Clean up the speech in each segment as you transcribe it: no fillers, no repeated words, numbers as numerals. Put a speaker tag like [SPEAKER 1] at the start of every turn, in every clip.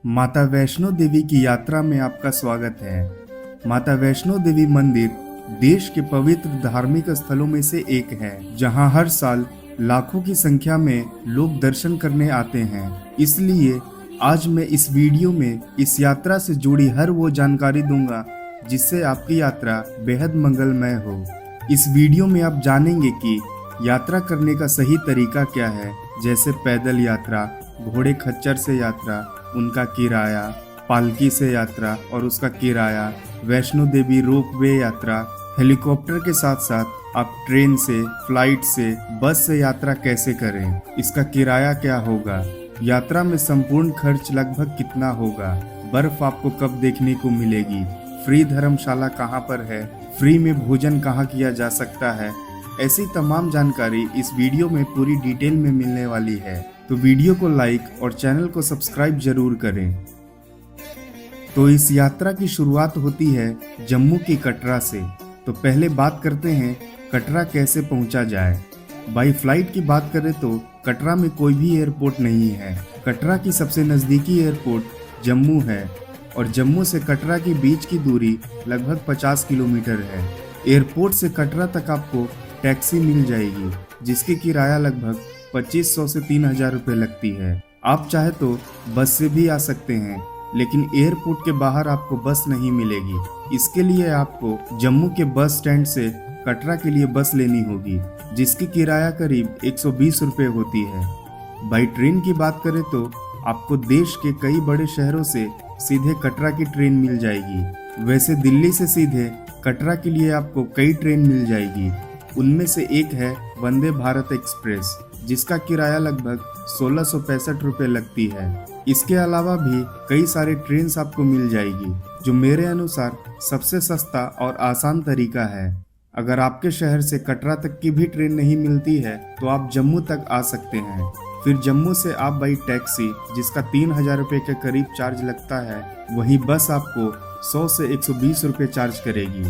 [SPEAKER 1] माता वैष्णो देवी की यात्रा में आपका स्वागत है। माता वैष्णो देवी मंदिर देश के पवित्र धार्मिक स्थलों में से एक है, जहां हर साल लाखों की संख्या में लोग दर्शन करने आते हैं। इसलिए आज मैं इस वीडियो में इस यात्रा से जुड़ी हर वो जानकारी दूंगा जिससे आपकी यात्रा बेहद मंगलमय हो। इस वीडियो में आप जानेंगे कि यात्रा करने का सही तरीका क्या है, जैसे पैदल यात्रा, घोड़े खच्चर से यात्रा, उनका किराया, पालकी से यात्रा और उसका किराया, वैष्णो देवी रोपवे यात्रा, हेलीकॉप्टर के साथ साथ आप ट्रेन से, फ्लाइट से, बस से यात्रा कैसे करें, इसका किराया क्या होगा, यात्रा में संपूर्ण खर्च लगभग कितना होगा, बर्फ आपको कब देखने को मिलेगी, फ्री धर्मशाला कहाँ पर है, फ्री में भोजन कहाँ किया जा सकता है। ऐसी तमाम जानकारी इस वीडियो में पूरी डिटेल में मिलने वाली है, तो वीडियो को लाइक और चैनल को सब्सक्राइब जरूर करें। तो इस यात्रा की शुरुआत होती है जम्मू की कटरा से। तो पहले बात करते हैं कटरा कैसे पहुंचा जाए। बाई फ्लाइट की बात करें तो कटरा में कोई भी एयरपोर्ट नहीं है। कटरा की सबसे नज़दीकी एयरपोर्ट जम्मू है और जम्मू से कटरा के बीच की दूरी लगभग 50 किलोमीटर है। एयरपोर्ट से कटरा तक आपको टैक्सी मिल जाएगी, जिसकी किराया लगभग 2500 से 3000 रुपये लगती है। आप चाहे तो बस से भी आ सकते हैं, लेकिन एयरपोर्ट के बाहर आपको बस नहीं मिलेगी। इसके लिए आपको जम्मू के बस स्टैंड से कटरा के लिए बस लेनी होगी, जिसकी किराया करीब 120 रुपये होती है। बाई ट्रेन की बात करें तो आपको देश के कई बड़े शहरों से सीधे कटरा की ट्रेन मिल जाएगी। वैसे दिल्ली से सीधे कटरा के लिए आपको कई ट्रेन मिल जाएगी। उनमें से एक है वंदे भारत एक्सप्रेस, जिसका किराया लगभग 1665 रुपये लगती है। इसके अलावा भी कई सारे ट्रेन आपको मिल जाएगी, जो मेरे अनुसार सबसे सस्ता और आसान तरीका है। अगर आपके शहर से कटरा तक की भी ट्रेन नहीं मिलती है तो आप जम्मू तक आ सकते हैं। फिर जम्मू से आप बाई टैक्सी, जिसका 3000 रुपये के करीब चार्ज लगता है, वहीं बस आपको 100 से 120 रुपये चार्ज करेगी।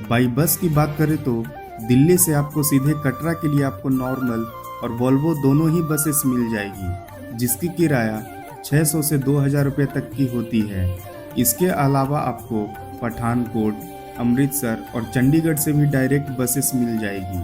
[SPEAKER 1] बाई बस की बात करें तो दिल्ली से आपको सीधे कटरा के लिए आपको नॉर्मल और वोल्वो दोनों ही बसेस मिल जाएगी, जिसकी किराया 600 से 2000 रुपये तक की होती है। इसके अलावा आपको पठानकोट, अमृतसर और चंडीगढ़ से भी डायरेक्ट बसेस मिल जाएगी।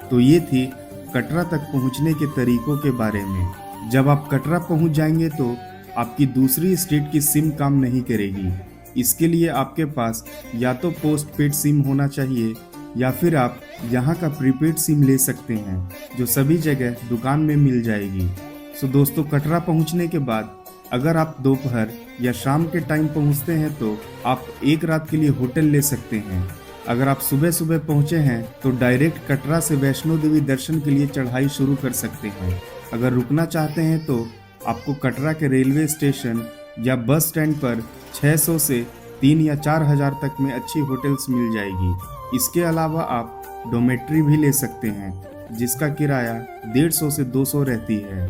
[SPEAKER 1] तो ये थी कटरा तक पहुंचने के तरीकों के बारे में। जब आप कटरा पहुंच जाएंगे तो आपकी दूसरी स्टेट की सिम काम नहीं करेगी। इसके लिए आपके पास या तो पोस्ट पेड सिम होना चाहिए या फिर आप यहाँ का प्रीपेड सिम ले सकते हैं, जो सभी जगह दुकान में मिल जाएगी। सो दोस्तों, कटरा पहुँचने के बाद अगर आप दोपहर या शाम के टाइम पहुँचते हैं तो आप एक रात के लिए होटल ले सकते हैं। अगर आप सुबह सुबह पहुँचे हैं तो डायरेक्ट कटरा से वैष्णो देवी दर्शन के लिए चढ़ाई शुरू कर सकते हैं। अगर रुकना चाहते हैं तो आपको कटरा के रेलवे स्टेशन या बस स्टैंड पर 600 से 3 या 4000 तक में अच्छी होटल्स मिल जाएगी। इसके अलावा आप डोमेट्री भी ले सकते हैं, जिसका किराया 150 से 200 रहती है।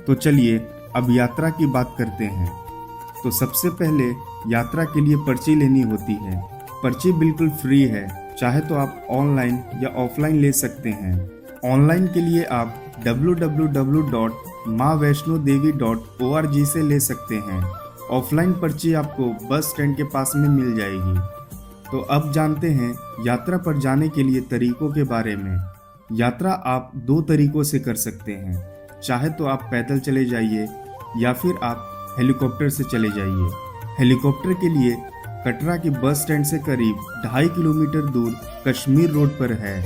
[SPEAKER 1] तो चलिए अब यात्रा की बात करते हैं। तो सबसे पहले यात्रा के लिए पर्ची लेनी होती है। पर्ची बिल्कुल फ्री है, चाहे तो आप ऑनलाइन या ऑफलाइन ले सकते हैं। ऑनलाइन के लिए आप www.maavaishnodevi.org से ले सकते हैं। ऑफलाइन पर्ची आपको बस स्टैंड के पास में मिल जाएगी। तो अब जानते हैं यात्रा पर जाने के लिए तरीकों के बारे में। यात्रा आप 2 तरीकों से कर सकते हैं, चाहे तो आप पैदल चले जाइए या फिर आप हेलीकॉप्टर से चले जाइए। हेलीकॉप्टर के लिए कटरा के बस स्टैंड से करीब 2.5 किलोमीटर दूर कश्मीर रोड पर है।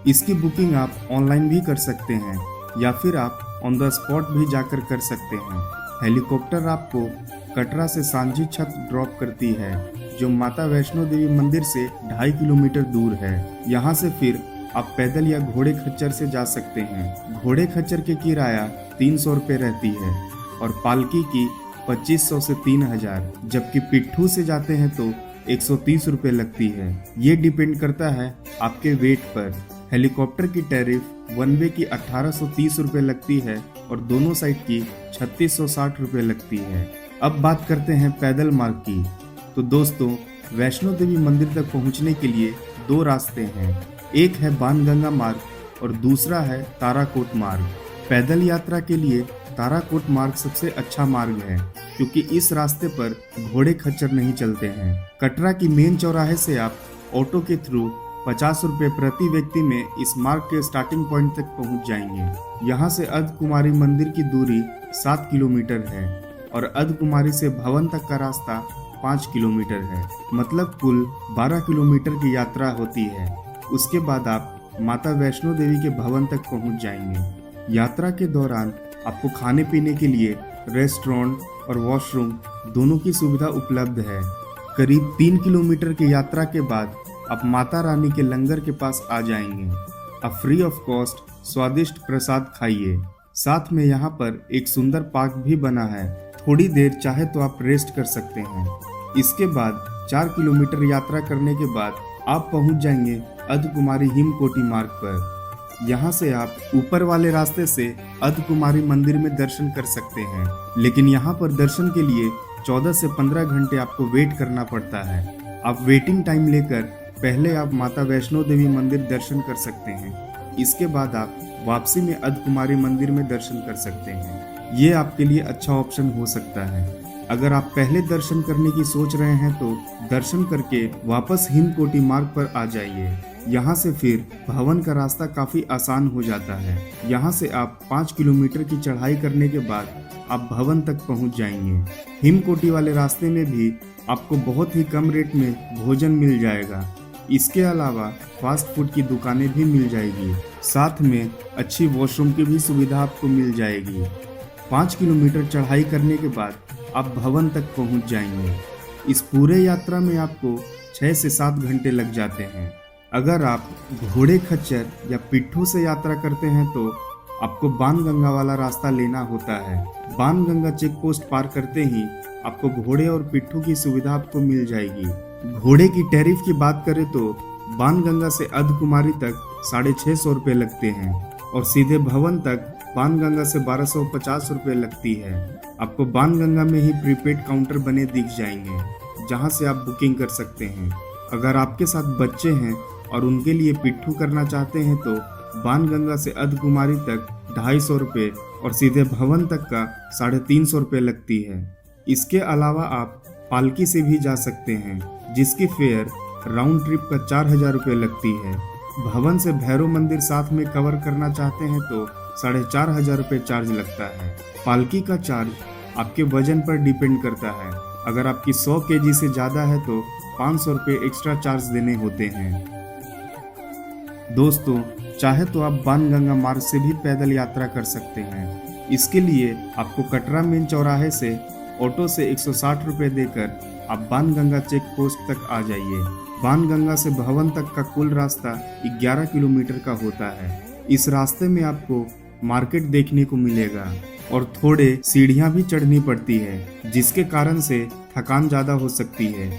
[SPEAKER 1] इसकी बुकिंग आप ऑनलाइन भी कर सकते हैं या फिर आप ऑन द स्पॉट भी जाकर कर सकते हैं। हेलीकॉप्टर आपको कटरा से सांझी छत ड्रॉप करती है, जो माता वैष्णो देवी मंदिर से 2.5 किलोमीटर दूर है। यहाँ से फिर आप पैदल या घोड़े खच्चर से जा सकते हैं। घोड़े खच्चर की किराया 300 रुपये रहती है और पालकी की 2500 से 3000, जबकि पिट्ठू से जाते हैं तो 130 रुपये लगती है। ये डिपेंड करता है आपके वेट पर। हेलीकॉप्टर की टैरिफ वन वे की 1830 रुपये लगती है और दोनों साइड की 3660 रुपये लगती है। अब बात करते हैं पैदल मार्ग की। तो दोस्तों, वैष्णो देवी मंदिर तक पहुंचने के लिए 2 रास्ते हैं। एक है बाणगंगा मार्ग और दूसरा है ताराकोट मार्ग। पैदल यात्रा के लिए ताराकोट मार्ग सबसे अच्छा मार्ग है क्योंकि इस रास्ते पर घोड़े खच्चर नहीं चलते हैं। कटरा की मेन चौराहे से आप ऑटो के थ्रू 50 रुपये प्रति व्यक्ति में इस मार्ग के स्टार्टिंग पॉइंट तक पहुंच जाएंगे। यहाँ से अर्धकुमारी मंदिर की दूरी 7 किलोमीटर है और अर्धकुमारी से भवन तक का रास्ता 5 किलोमीटर है, मतलब कुल 12 किलोमीटर की यात्रा होती है। उसके बाद आप माता वैष्णो देवी के भवन तक पहुंच जाएंगे। यात्रा के दौरान आपको खाने पीने के लिए रेस्टोरेंट और वॉशरूम दोनों की सुविधा उपलब्ध है। करीब 3 किलोमीटर की यात्रा के बाद आप माता रानी के लंगर के पास आ जाएंगे। आप फ्री ऑफ कॉस्ट स्वादिष्ट प्रसाद खाइए। साथ में यहाँ पर एक सुंदर पार्क भी बना है, थोड़ी देर चाहे तो आप रेस्ट कर सकते हैं। इसके बाद 4 किलोमीटर यात्रा करने के बाद आप पहुंच जाएंगे अर्धकुमारी हिमकोटि मार्ग पर। यहाँ से आप ऊपर वाले रास्ते से अर्धकुमारी मंदिर में दर्शन कर सकते हैं, लेकिन यहाँ पर दर्शन के लिए 14 से 15 घंटे आपको वेट करना पड़ता है। आप वेटिंग टाइम लेकर पहले आप माता वैष्णो देवी मंदिर दर्शन कर सकते हैं। इसके बाद आप वापसी में अर्धकुमारी मंदिर में दर्शन कर सकते हैं। ये आपके लिए अच्छा ऑप्शन हो सकता है। अगर आप पहले दर्शन करने की सोच रहे हैं तो दर्शन करके वापस हिमकोटि मार्ग पर आ जाइए। यहाँ से फिर भवन का रास्ता काफी आसान हो जाता है। यहाँ से आप 5 किलोमीटर की चढ़ाई करने के बाद आप भवन तक पहुँच जाएंगे। हिमकोटि वाले रास्ते में भी आपको बहुत ही कम रेट में भोजन मिल जाएगा। इसके अलावा फास्ट फूड की दुकानें भी मिल जाएगी, साथ में अच्छी वॉशरूम की भी सुविधा आपको मिल जाएगी। 5 किलोमीटर चढ़ाई करने के बाद आप भवन तक पहुंच जाएंगे। इस पूरे यात्रा में आपको 6 से 7 घंटे लग जाते हैं। अगर आप घोड़े खच्चर या पिट्ठू से यात्रा करते हैं तो आपको बाणगंगा वाला रास्ता लेना होता है। बाणगंगा चेक पोस्ट पार करते ही आपको घोड़े और पिट्ठू की सुविधा आपको मिल जाएगी। घोड़े की टैरिफ की बात करें तो बाणगंगा से अर्धकुमारी तक 650 रुपये लगते हैं और सीधे भवन तक बाणगंगा से 1250 रुपये लगती है। आपको बाणगंगा में ही प्रीपेड काउंटर बने दिख जाएंगे, जहां से आप बुकिंग कर सकते हैं। अगर आपके साथ बच्चे हैं और उनके लिए पिट्ठू करना चाहते हैं तो बाणगंगा से अर्धकुमारी तक 250 रुपये और सीधे भवन तक का 350 रुपये लगती है। इसके अलावा आप पालकी से भी जा सकते हैं, जिसकी फेयर राउंड ट्रिप का 4000 रुपये लगती है। भवन से भैरव मंदिर साथ में कवर करना चाहते हैं तो 4500 रुपये चार्ज लगता है। पालकी का चार्ज आपके वजन पर डिपेंड करता है। अगर आपकी 100 kg से ज़्यादा है तो 500 रुपये एक्स्ट्रा चार्ज देने होते हैं। दोस्तों, चाहे तो आप बाणगंगा मार्ग से भी पैदल यात्रा कर सकते हैं। इसके लिए आपको कटरा मेन चौराहे से ऑटो से 160 रुपये देकर आप बाणगंगा चेक पोस्ट तक आ जाइए। बाणगंगा से भवन तक का कुल रास्ता 11 किलोमीटर का होता है। इस रास्ते में आपको मार्केट देखने को मिलेगा और थोड़े सीढ़ियां भी चढ़नी पड़ती है, जिसके कारण से थकान ज़्यादा हो सकती है।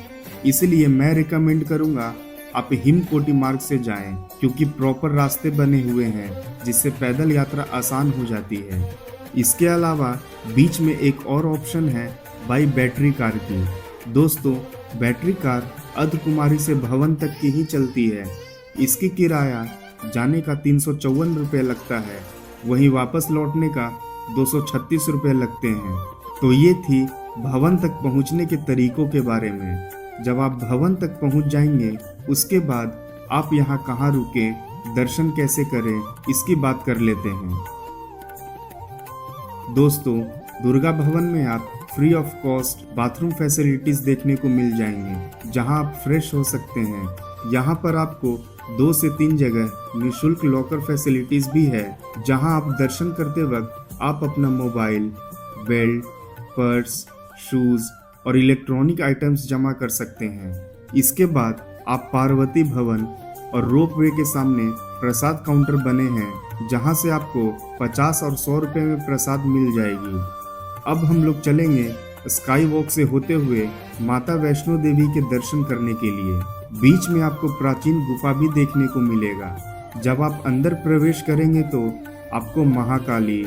[SPEAKER 1] इसलिए मैं रिकमेंड करूंगा आप हिमकोटि मार्ग से जाएं, क्योंकि प्रॉपर रास्ते बने हुए हैं जिससे पैदल यात्रा आसान हो जाती है। इसके अलावा बीच में एक और ऑप्शन है बाई बैटरी कार की। दोस्तों, बैटरी कार अर्धकुमारी से भवन तक की ही चलती है। इसकी किराया जाने का 354 रुपये लगता है, वहीं वापस लौटने का 236 रुपये लगते हैं। तो ये थी भवन तक पहुंचने के तरीकों के बारे में। जब आप भवन तक पहुंच जाएंगे, उसके बाद आप यहाँ कहाँ रुके, दर्शन कैसे करें, इसकी बात कर लेते हैं। दोस्तों, दुर्गा भवन में आप free of cost bathroom facilities देखने को मिल जाएंगे, जहां आप फ्रेश हो सकते हैं। यहां पर आपको 2 से 3 जगह निःशुल्क लॉकर फैसिलिटीज भी है, जहां आप दर्शन करते वक्त आप अपना मोबाइल, बेल्ट, पर्स, शूज और इलेक्ट्रॉनिक आइटम्स जमा कर सकते हैं। इसके बाद आप पार्वती भवन और रोपवे के सामने प्रसाद काउंटर बने हैं, जहां से आपको 50 और 100 रुपये में प्रसाद मिल जाएगी। अब हम लोग चलेंगे स्काई वॉक से होते हुए माता वैष्णो देवी के दर्शन करने के लिए। बीच में आपको प्राचीन गुफा भी देखने को मिलेगा। जब आप अंदर प्रवेश करेंगे तो आपको महाकाली,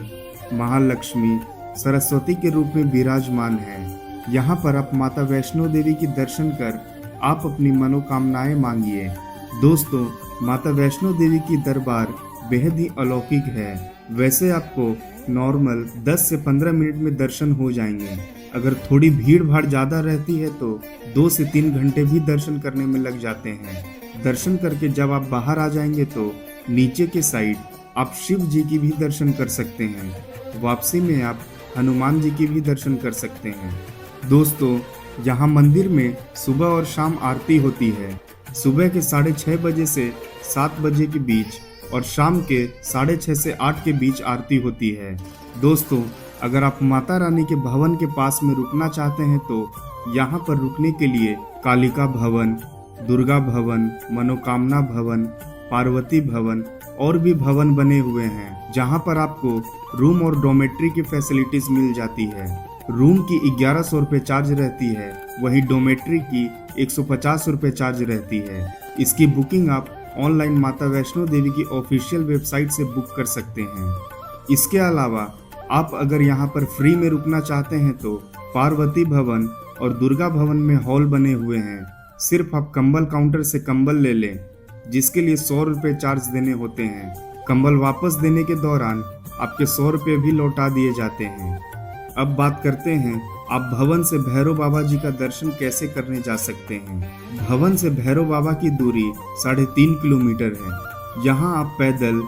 [SPEAKER 1] महालक्ष्मी, सरस्वती के रूप में विराजमान है। यहाँ पर आप माता वैष्णो देवी की दर्शन कर आप अपनी मनोकामनाएं मांगिए। दोस्तों, माता वैष्णो देवी की दरबार बेहद ही अलौकिक है। वैसे आपको नॉर्मल 10 से 15 मिनट में दर्शन हो जाएंगे। अगर थोड़ी भीड़ भाड़ ज़्यादा रहती है तो 2 से 3 घंटे भी दर्शन करने में लग जाते हैं। दर्शन करके जब आप बाहर आ जाएंगे तो नीचे के साइड आप शिव जी की भी दर्शन कर सकते हैं। वापसी में आप हनुमान जी की भी दर्शन कर सकते हैं। दोस्तों, यहाँ मंदिर में सुबह और शाम आरती होती है। सुबह के 6:30 बजे से 7 बजे के बीच और शाम के 6:30 से 8 के बीच आरती होती है। दोस्तों, अगर आप माता रानी के भवन के पास में रुकना चाहते हैं तो यहाँ पर रुकने के लिए कालिका भवन, दुर्गा भवन, मनोकामना भवन, पार्वती भवन और भी भवन बने हुए हैं, जहाँ पर आपको रूम और डोमेट्री की फैसिलिटीज मिल जाती है। रूम की 1100 रुपये चार्ज रहती है, वहीं डोमेट्री की 150 रुपये चार्ज रहती है। इसकी बुकिंग आप ऑनलाइन माता वैष्णो देवी की ऑफिशियल वेबसाइट से बुक कर सकते हैं। इसके अलावा आप अगर यहाँ पर फ्री में रुकना चाहते हैं तो पार्वती भवन और दुर्गा भवन में हॉल बने हुए हैं। सिर्फ आप कंबल काउंटर से कंबल ले लें, जिसके लिए 100 रुपये चार्ज देने होते हैं। कंबल वापस देने के दौरान आपके 100 रुपये भी लौटा दिए जाते हैं। अब बात करते हैं आप भवन से भैरव बाबा जी का दर्शन कैसे करने जा सकते हैं। भवन से भैरव बाबा की दूरी 3.5 किलोमीटर है। यहाँ आप पैदल,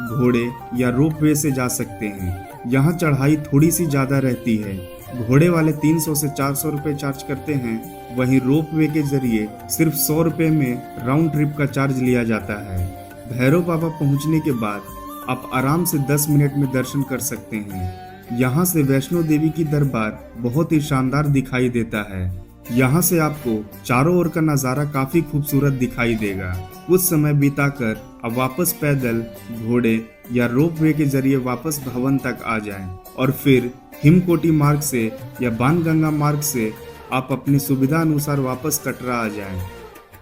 [SPEAKER 1] घोड़े या रोप वे से जा सकते हैं। यहाँ चढ़ाई थोड़ी सी ज़्यादा रहती है। घोड़े वाले 300 से 400 रुपये चार्ज करते हैं, वहीं रोप वे के जरिए सिर्फ 100 रुपये में राउंड ट्रिप का चार्ज लिया जाता है। भैरव बाबा पहुँचने के बाद आप आराम से 10 मिनट में दर्शन कर सकते हैं। यहाँ से वैष्णो देवी की दरबार बहुत ही शानदार दिखाई देता है। यहाँ से आपको चारों ओर का नज़ारा काफी खूबसूरत दिखाई देगा। कुछ समय बिताकर अब वापस पैदल, घोड़े या रोप वे के जरिए वापस भवन तक आ जाएं और फिर हिमकोटी मार्ग से या बाणगंगा मार्ग से आप अपनी सुविधा अनुसार वापस कटरा आ जाएं।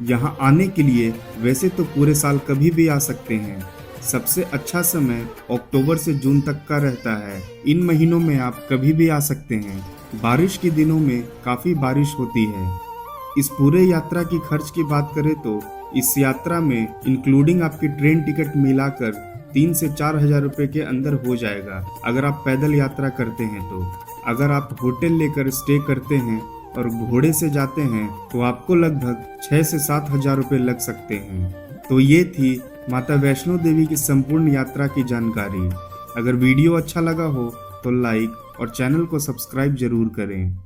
[SPEAKER 1] यहाँ आने के लिए वैसे तो पूरे साल कभी भी आ सकते हैं। सबसे अच्छा समय अक्टूबर से जून तक का रहता है। इन महीनों में आप कभी भी आ सकते हैं। बारिश के दिनों में काफ़ी बारिश होती है। इस पूरे यात्रा की खर्च की बात करें तो इस यात्रा में इंक्लूडिंग आपकी ट्रेन टिकट मिलाकर 3 से 4 हजार रुपये के अंदर हो जाएगा, अगर आप पैदल यात्रा करते हैं तो। अगर आप होटल लेकर स्टे करते हैं और घोड़े से जाते हैं तो आपको लगभग 6 से 7 हजार रुपये लग सकते हैं। तो ये थी माता वैष्णो देवी की संपूर्ण यात्रा की जानकारी। अगर वीडियो अच्छा लगा हो तो लाइक और चैनल को सब्सक्राइब जरूर करें।